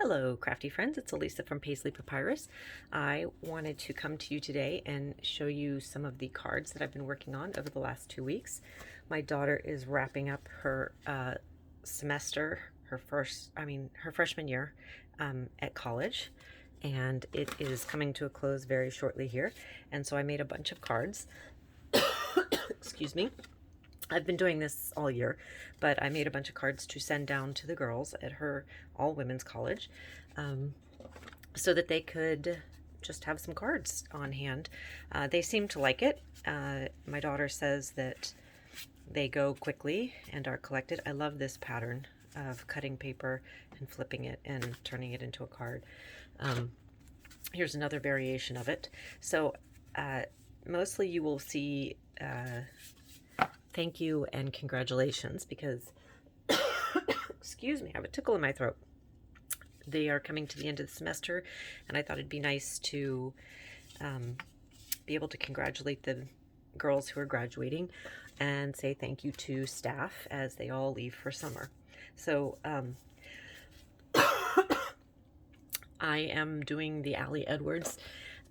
Hello, crafty friends. It's Elisa from Paisley Papyrus. I wanted to come to you today and show you some of the cards that I've been working on over the last 2 weeks. My daughter is wrapping up her semester, her freshman year at college, and it is coming to a close very shortly here. And so I made a bunch of cards. Excuse me. I've been doing this all year, but I made a bunch of cards to send down to the girls at her all-women's college so that they could just have some cards on hand. They seem to like it. My daughter says that they go quickly and are collected. I love this pattern of cutting paper and flipping it and turning it into a card. Here's another variation of it. So mostly you will see thank you and congratulations because, excuse me, I have a tickle in my throat. They are coming to the end of the semester, and I thought it'd be nice to be able to congratulate the girls who are graduating and say thank you to staff as they all leave for summer. So I am doing the Allie Edwards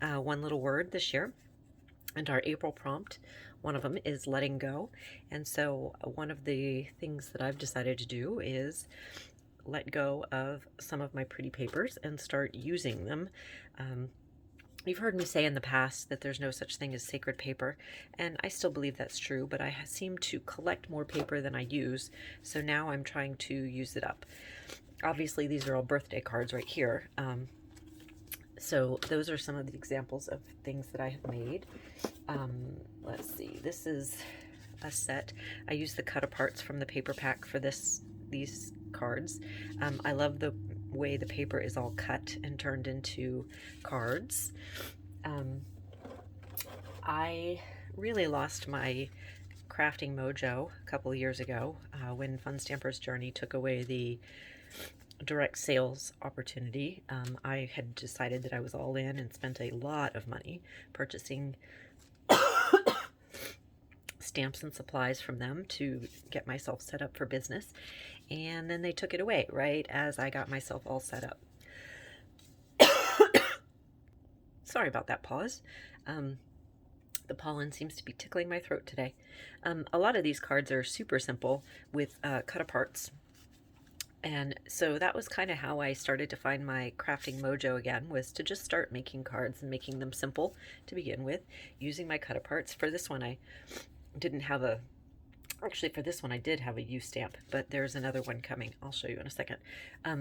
One Little Word this year, and our April prompt, one of them is letting go. And so one of the things that I've decided to do is let go of some of my pretty papers and start using them. You've heard me say in the past that there's no such thing as sacred paper, and I still believe that's true, but I seem to collect more paper than I use, so now I'm trying to use it up. Obviously, these are all birthday cards right here. So those are some of the examples of things that I have made. Let's see, this is a set. I use the cut aparts from the paper pack for these cards. I love the way the paper is all cut and turned into cards. I really lost my crafting mojo a couple of years ago when Fun Stamper's Journey took away the direct sales opportunity. I had decided that I was all in and spent a lot of money purchasing stamps and supplies from them to get myself set up for business, and then they took it away right as I got myself all set up. Sorry about that pause. The pollen seems to be tickling my throat today. A lot of these cards are super simple with cut aparts. And so that was kind of how I started to find my crafting mojo again, was to just start making cards and making them simple to begin with, using my cut aparts. For this one, I didn't have actually for this one I did have a U stamp, but there's another one coming. I'll show you in a second.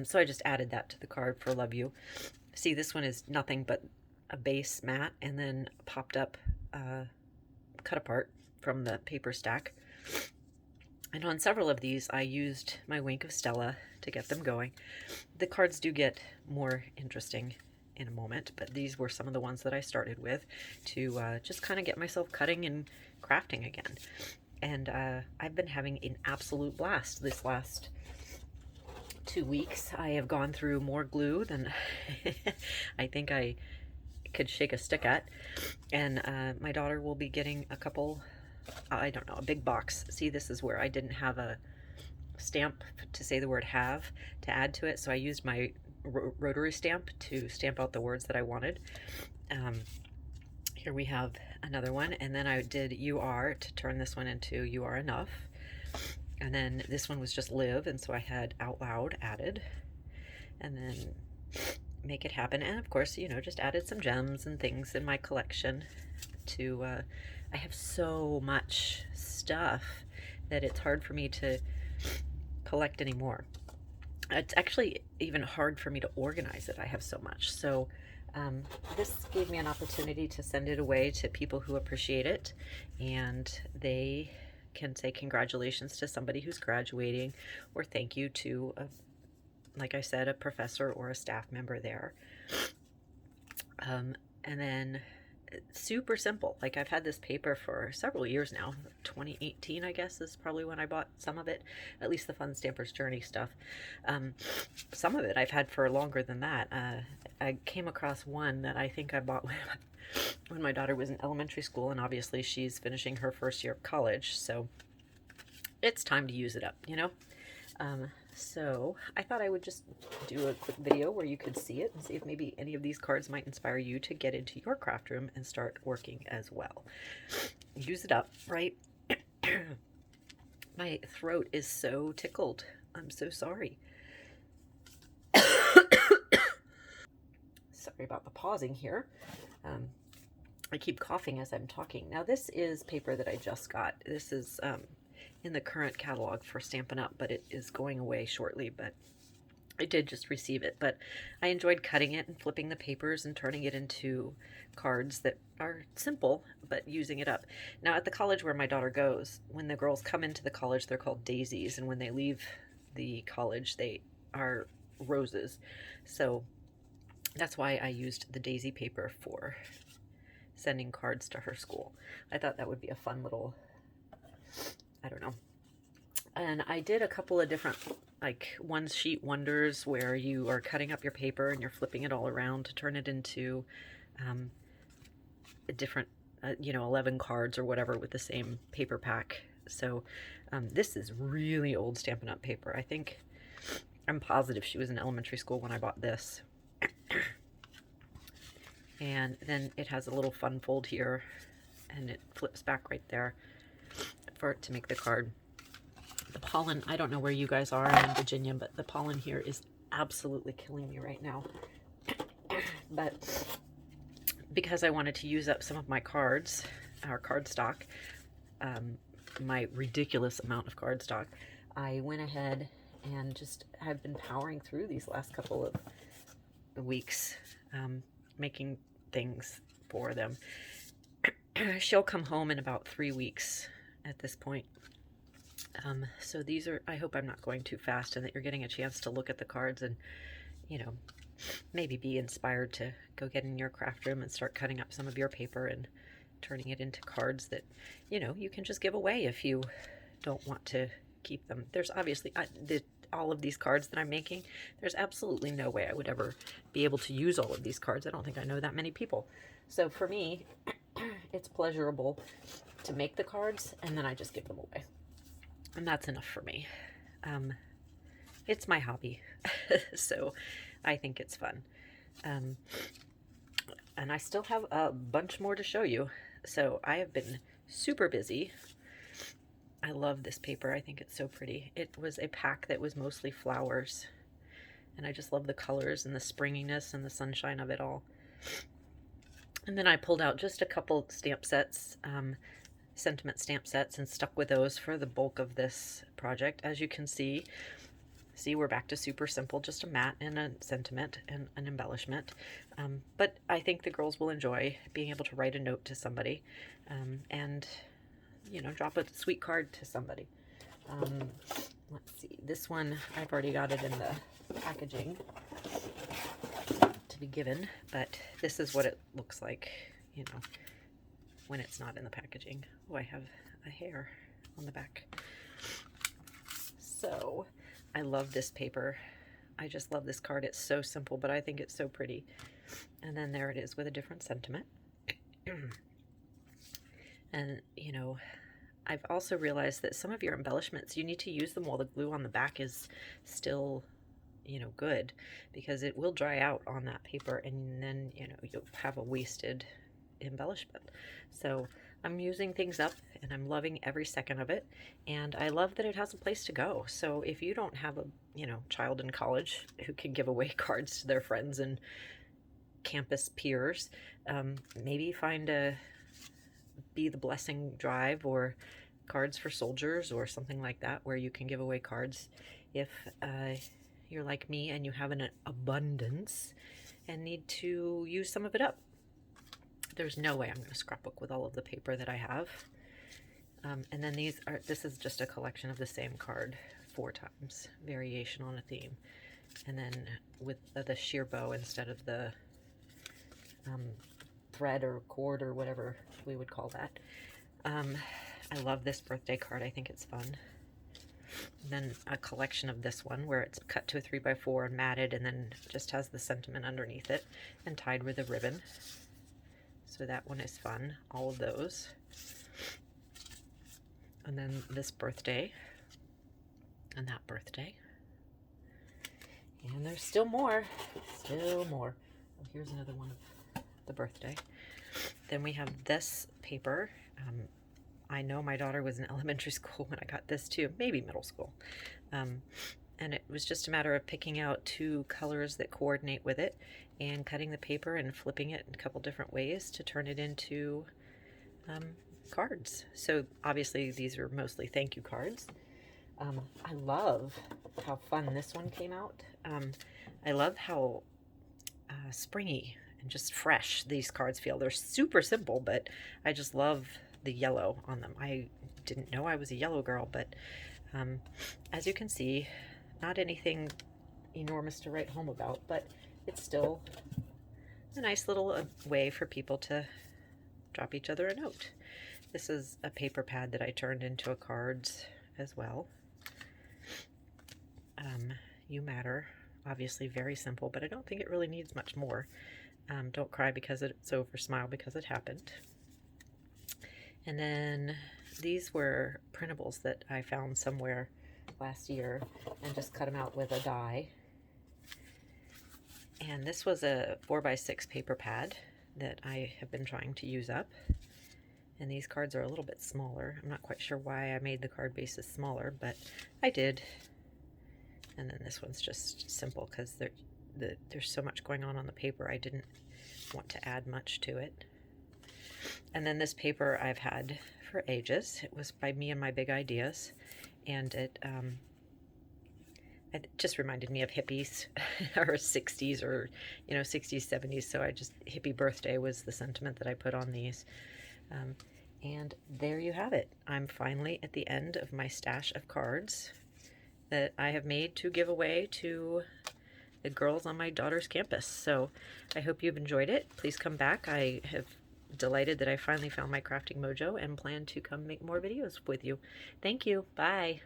So I just added that to the card for Love You. See, this one is nothing but a base mat and then popped up cut apart from the paper stack. And on several of these, I used my Wink of Stella to get them going. The cards do get more interesting in a moment, but these were some of the ones that I started with to just kind of get myself cutting and crafting again. And I've been having an absolute blast this last 2 weeks. I have gone through more glue than I think I could shake a stick at. And my daughter will be getting a couple, I don't know, a big box. See, this is where I didn't have a stamp to say the word have to add to it, so I used my rotary stamp to stamp out the words that I wanted. Here we have another one, and then I did You Are to turn this one into You Are Enough. And then this one was just Live, and so I had Out Loud added. And then Make It Happen, and of course, you know, just added some gems and things in my collection to I have so much stuff that it's hard for me to collect anymore. It's actually even hard for me to organize it. I have so much. So this gave me an opportunity to send it away to people who appreciate it, and they can say congratulations to somebody who's graduating, or thank you to, like I said, a professor or a staff member there. And then super simple. Like, I've had this paper for several years now. 2018, I guess, is probably when I bought some of it, at least the Fun Stamper's Journey stuff. Some of it I've had for longer than that. I came across one that I think I bought when my daughter was in elementary school, and obviously she's finishing her first year of college, so it's time to use it up, you know? So I thought I would just do a quick video where you could see it and see if maybe any of these cards might inspire you to get into your craft room and start working as well. Use it up, right? My throat is so tickled. I'm so sorry. Sorry about the pausing here. I keep coughing as I'm talking. Now this is paper that I just got. This is in the current catalog for Stampin' Up, but it is going away shortly, but I did just receive it. But I enjoyed cutting it and flipping the papers and turning it into cards that are simple, but using it up. Now at the college where my daughter goes, when the girls come into the college, they're called daisies, and when they leave the college, they are roses. So that's why I used the daisy paper for sending cards to her school. I thought that would be a fun little, I don't know. And I did a couple of different, like, one sheet wonders where you are cutting up your paper and you're flipping it all around to turn it into a different, 11 cards or whatever with the same paper pack. So this is really old Stampin' Up! Paper. I'm positive she was in elementary school when I bought this. And then it has a little fun fold here, and it flips back right there for it to make the card. The pollen, I don't know where you guys are. I'm in Virginia, but the pollen here is absolutely killing me right now. But because I wanted to use up some of my cards, our card stock, my ridiculous amount of card stock, I went ahead and just have been powering through these last couple of weeks, making things for them. She'll come home in about 3 weeks at this point. So these are, I hope I'm not going too fast and that you're getting a chance to look at the cards and, maybe be inspired to go get in your craft room and start cutting up some of your paper and turning it into cards that, you can just give away if you don't want to keep them. There's obviously, all of these cards that I'm making, there's absolutely no way I would ever be able to use all of these cards. I don't think I know that many people. So for me, it's pleasurable to make the cards and then I just give them away. And that's enough for me. It's my hobby, so I think it's fun. And I still have a bunch more to show you. So I have been super busy. I love this paper. I think it's so pretty. It was a pack that was mostly flowers, and I just love the colors and the springiness and the sunshine of it all. And then I pulled out just a couple stamp sets, sentiment stamp sets, and stuck with those for the bulk of this project. As you can see, we're back to super simple, just a mat and a sentiment and an embellishment. But I think the girls will enjoy being able to write a note to somebody, and drop a sweet card to somebody. Let's see, this one, I've already got it in the packaging to be given, but this is what it looks like, when it's not in the packaging. Oh, I have a hair on the back. So, I love this paper. I just love this card. It's so simple, but I think it's so pretty. And then there it is with a different sentiment. And, I've also realized that some of your embellishments, you need to use them while the glue on the back is still, good, because it will dry out on that paper and then, you'll have a wasted embellishment. So I'm using things up and I'm loving every second of it. And I love that it has a place to go. So if you don't have a, child in college who can give away cards to their friends and campus peers, maybe find a Be the Blessing drive or Cards for Soldiers or something like that, where you can give away cards if you're like me and you have an abundance and need to use some of it up. There's no way I'm going to scrapbook with all of the paper that I have. And then this is just a collection of the same card 4 times, variation on a theme. And then with the sheer bow instead of the thread or cord or whatever we would call that. I love this birthday card. I think it's fun. And then a collection of this one where it's cut to a 3x4 and matted and then just has the sentiment underneath it and tied with a ribbon. So that one is fun. All of those. And then this birthday and that birthday. And there's still more. Still more. Oh, here's another one of the birthday. Then we have this paper. I know my daughter was in elementary school when I got this too, maybe middle school. And it was just a matter of picking out 2 colors that coordinate with it and cutting the paper and flipping it in a couple different ways to turn it into cards. So obviously these are mostly thank you cards. I love how fun this one came out. I love how springy and just fresh these cards feel. They're super simple, but I just love the yellow on them. I didn't know I was a yellow girl, but as you can see, not anything enormous to write home about, but it's still a nice little way for people to drop each other a note. This is a paper pad that I turned into a cards as well. You matter, obviously very simple, but I don't think it really needs much more. Don't cry because it's over, smile because it happened. And then these were printables that I found somewhere last year and just cut them out with a die. And this was a 4x6 paper pad that I have been trying to use up. And these cards are a little bit smaller. I'm not quite sure why I made the card bases smaller, but I did. And then this one's just simple because there's so much going on the paper. I didn't want to add much to it. And then this paper I've had for ages. It was by Me and My Big Ideas, and it just reminded me of hippies or 60s, or 60s, 70s. So hippie birthday was the sentiment that I put on these. And there you have it. I'm finally at the end of my stash of cards that I have made to give away to the girls on my daughter's campus. So I hope you've enjoyed it. Please come back. I have delighted that I finally found my crafting mojo and plan to come make more videos with you. Thank you. Bye.